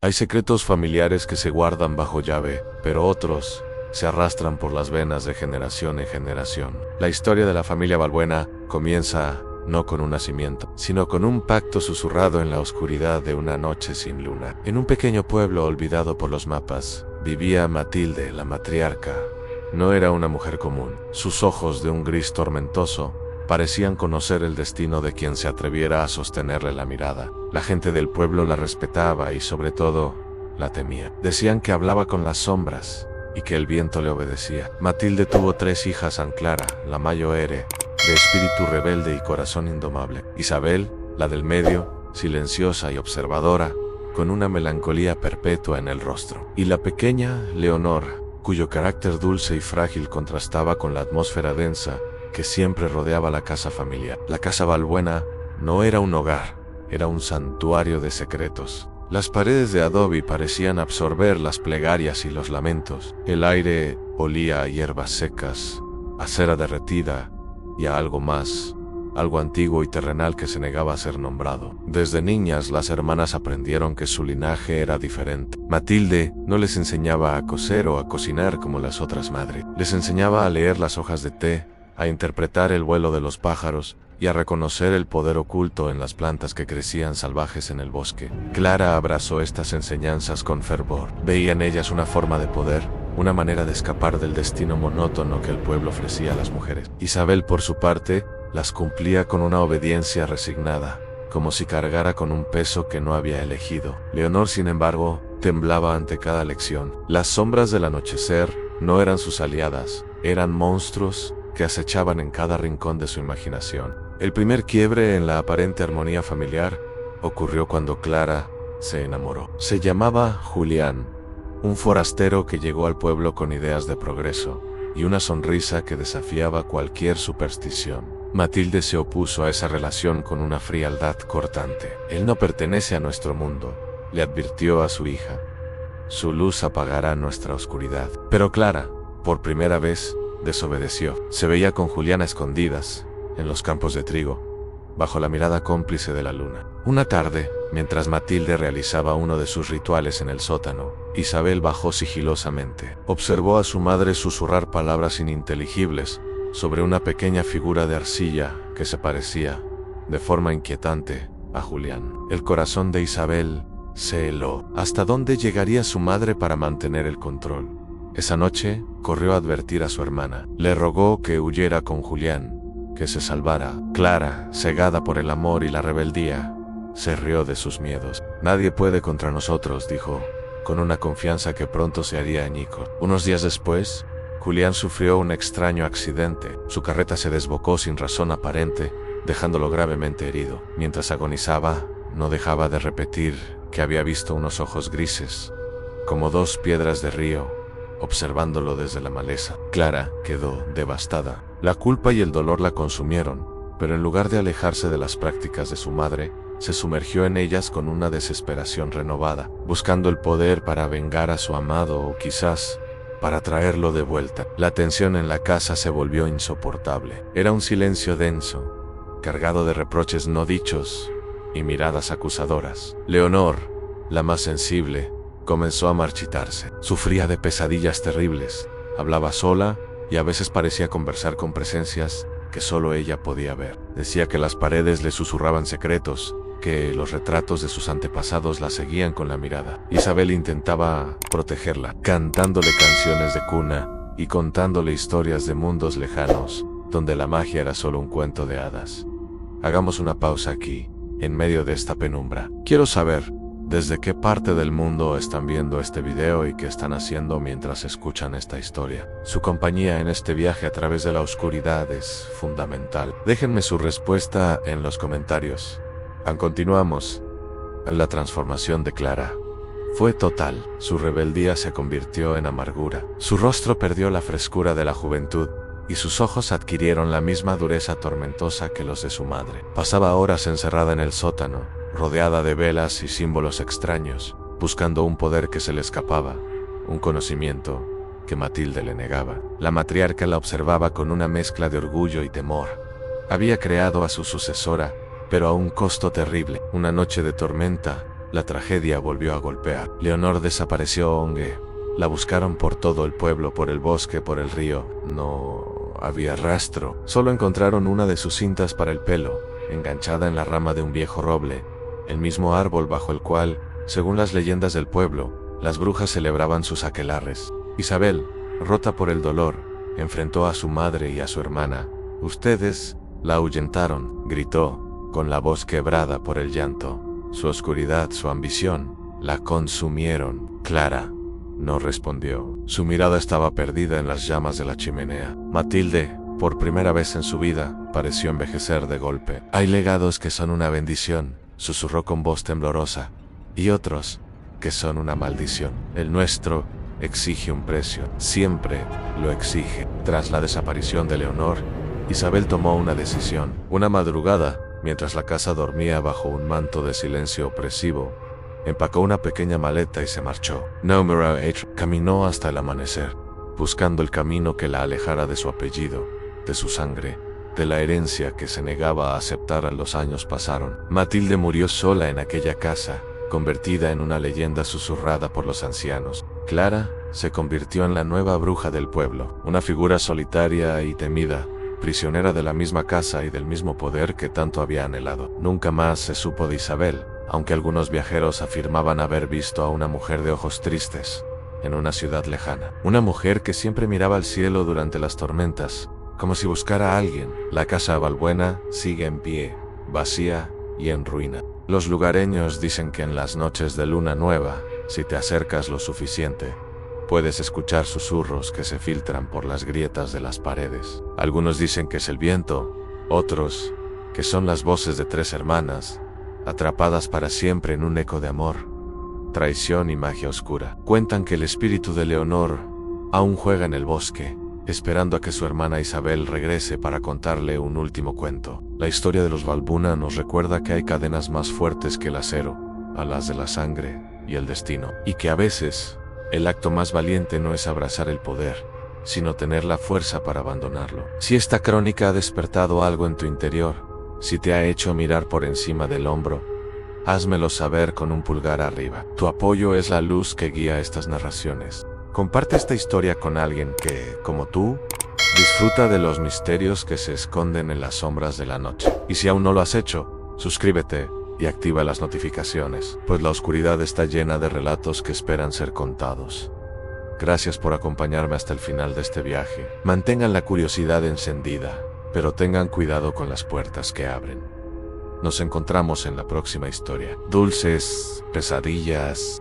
Hay secretos familiares que se guardan bajo llave, pero otros se arrastran por las venas de generación en generación. La historia de la familia Balbuena comienza no con un nacimiento, sino con un pacto susurrado en la oscuridad de una noche sin luna. En un pequeño pueblo olvidado por los mapas, vivía Matilde, la matriarca. No era una mujer común. Sus ojos, de un gris tormentoso, parecían conocer el destino de quien se atreviera a sostenerle la mirada. La gente del pueblo la respetaba y, sobre todo, la temía. Decían que hablaba con las sombras y que el viento le obedecía. Matilde tuvo 3 hijas: Anclara, la Mayoere, de espíritu rebelde y corazón indomable; Isabel, la del medio, silenciosa y observadora, con una melancolía perpetua en el rostro; y la pequeña Leonor, cuyo carácter dulce y frágil contrastaba con la atmósfera densa que siempre rodeaba la casa familiar. La casa Balbuena no era un hogar, era un santuario de secretos. Las paredes de adobe parecían absorber las plegarias y los lamentos. El aire olía a hierbas secas, a cera derretida y a algo más, algo antiguo y terrenal que se negaba a ser nombrado. Desde niñas, las hermanas aprendieron que su linaje era diferente. Matilde no les enseñaba a coser o a cocinar como las otras madres. Les enseñaba a leer las hojas de té, a interpretar el vuelo de los pájaros y a reconocer el poder oculto en las plantas que crecían salvajes en el bosque. Clara abrazó estas enseñanzas con fervor. Veía en ellas una forma de poder, una manera de escapar del destino monótono que el pueblo ofrecía a las mujeres. Isabel, por su parte, las cumplía con una obediencia resignada, como si cargara con un peso que no había elegido. Leonor, sin embargo, temblaba ante cada lección. Las sombras del anochecer no eran sus aliadas, eran monstruos que acechaban en cada rincón de su imaginación. El primer quiebre en la aparente armonía familiar ocurrió cuando Clara se enamoró. Se llamaba Julián, un forastero que llegó al pueblo con ideas de progreso y una sonrisa que desafiaba cualquier superstición. Matilde se opuso a esa relación con una frialdad cortante. Él no pertenece a nuestro mundo, le advirtió a su hija. Su luz apagará nuestra oscuridad. Pero Clara, por primera vez, desobedeció. Se veía con Julián a escondidas, en los campos de trigo, bajo la mirada cómplice de la luna. Una tarde, mientras Matilde realizaba uno de sus rituales en el sótano, Isabel bajó sigilosamente. Observó a su madre susurrar palabras ininteligibles sobre una pequeña figura de arcilla que se parecía, de forma inquietante, a Julián. El corazón de Isabel se heló. ¿Hasta dónde llegaría su madre para mantener el control? Esa noche corrió a advertir a su hermana. Le rogó que huyera con Julián, que se salvara. Clara, cegada por el amor y la rebeldía, se rió de sus miedos. Nadie puede contra nosotros, dijo, con una confianza que pronto se haría añicos. Unos días después, Julián sufrió un extraño accidente. Su carreta se desbocó sin razón aparente, dejándolo gravemente herido. Mientras agonizaba, no dejaba de repetir que había visto unos ojos grises, como 2 piedras de río, observándolo desde la maleza. Clara quedó devastada. La culpa y el dolor la consumieron, pero en lugar de alejarse de las prácticas de su madre, se sumergió en ellas con una desesperación renovada, buscando el poder para vengar a su amado o quizás para traerlo de vuelta. La tensión en la casa se volvió insoportable. Era un silencio denso, cargado de reproches no dichos y miradas acusadoras. Leonor, la más sensible, comenzó a marchitarse. Sufría de pesadillas terribles, hablaba sola y a veces parecía conversar con presencias que solo ella podía ver. Decía que las paredes le susurraban secretos, que los retratos de sus antepasados la seguían con la mirada. Isabel intentaba protegerla, cantándole canciones de cuna y contándole historias de mundos lejanos, donde la magia era solo un cuento de hadas. Hagamos una pausa aquí, en medio de esta penumbra. Quiero saber desde qué parte del mundo están viendo este video y qué están haciendo mientras escuchan esta historia. Su compañía en este viaje a través de la oscuridad es fundamental. Déjenme su respuesta en los comentarios. Continuamos. La transformación de Clara fue total. Su rebeldía se convirtió en amargura. Su rostro perdió la frescura de la juventud y sus ojos adquirieron la misma dureza tormentosa que los de su madre. Pasaba horas encerrada en el sótano, rodeada de velas y símbolos extraños, buscando un poder que se le escapaba, un conocimiento que Matilde le negaba. La matriarca la observaba con una mezcla de orgullo y temor. Había creado a su sucesora, pero a un costo terrible. Una noche de tormenta, La tragedia volvió a golpear. Leonor desapareció Onge. La buscaron por todo el pueblo, por el bosque, por el río. No había rastro. Solo encontraron una de sus cintas para el pelo, enganchada en la rama de un viejo roble, el mismo árbol bajo el cual, según las leyendas del pueblo, las brujas celebraban sus aquelarres. Isabel, rota por el dolor, enfrentó a su madre y a su hermana. Ustedes la ahuyentaron, gritó, con la voz quebrada por el llanto. Su oscuridad, su ambición, la consumieron. Clara no respondió. Su mirada estaba perdida en las llamas de la chimenea. Matilde, por primera vez en su vida, pareció envejecer de golpe. Hay legados que son una bendición, susurró con voz temblorosa, y otros que son una maldición. El nuestro exige un precio, siempre lo exige. Tras la desaparición de Leonor, Isabel tomó una decisión. Una madrugada, mientras la casa dormía bajo un manto de silencio opresivo, empacó una pequeña maleta y se marchó. Número 8 caminó hasta el amanecer, buscando el camino que la alejara de su apellido, de su sangre, de la herencia que se negaba a aceptar. Los años pasaron. Matilde murió sola en aquella casa, convertida en una leyenda susurrada por los ancianos. Clara se convirtió en la nueva bruja del pueblo, una figura solitaria y temida, prisionera de la misma casa y del mismo poder que tanto había anhelado. Nunca más se supo de Isabel, aunque algunos viajeros afirmaban haber visto a una mujer de ojos tristes en una ciudad lejana. Una mujer que siempre miraba al cielo durante las tormentas, como si buscara a alguien. La casa Balbuena sigue en pie, vacía y en ruina. Los lugareños dicen que en las noches de luna nueva, si te acercas lo suficiente, puedes escuchar susurros que se filtran por las grietas de las paredes. Algunos dicen que es el viento, otros que son las voces de tres hermanas, atrapadas para siempre en un eco de amor, traición y magia oscura. Cuentan que el espíritu de Leonor aún juega en el bosque, esperando a que su hermana Isabel regrese para contarle un último cuento. La historia de los Balbuna nos recuerda que hay cadenas más fuertes que el acero, a las de la sangre y el destino, y que a veces el acto más valiente no es abrazar el poder, sino tener la fuerza para abandonarlo. Si esta crónica ha despertado algo en tu interior, si te ha hecho mirar por encima del hombro, házmelo saber con un pulgar arriba. Tu apoyo es la luz que guía estas narraciones. Comparte esta historia con alguien que, como tú, disfruta de los misterios que se esconden en las sombras de la noche. Y si aún no lo has hecho, suscríbete y activa las notificaciones, pues la oscuridad está llena de relatos que esperan ser contados. Gracias por acompañarme hasta el final de este viaje. Mantengan la curiosidad encendida, pero tengan cuidado con las puertas que abren. Nos encontramos en la próxima historia. Dulces pesadillas.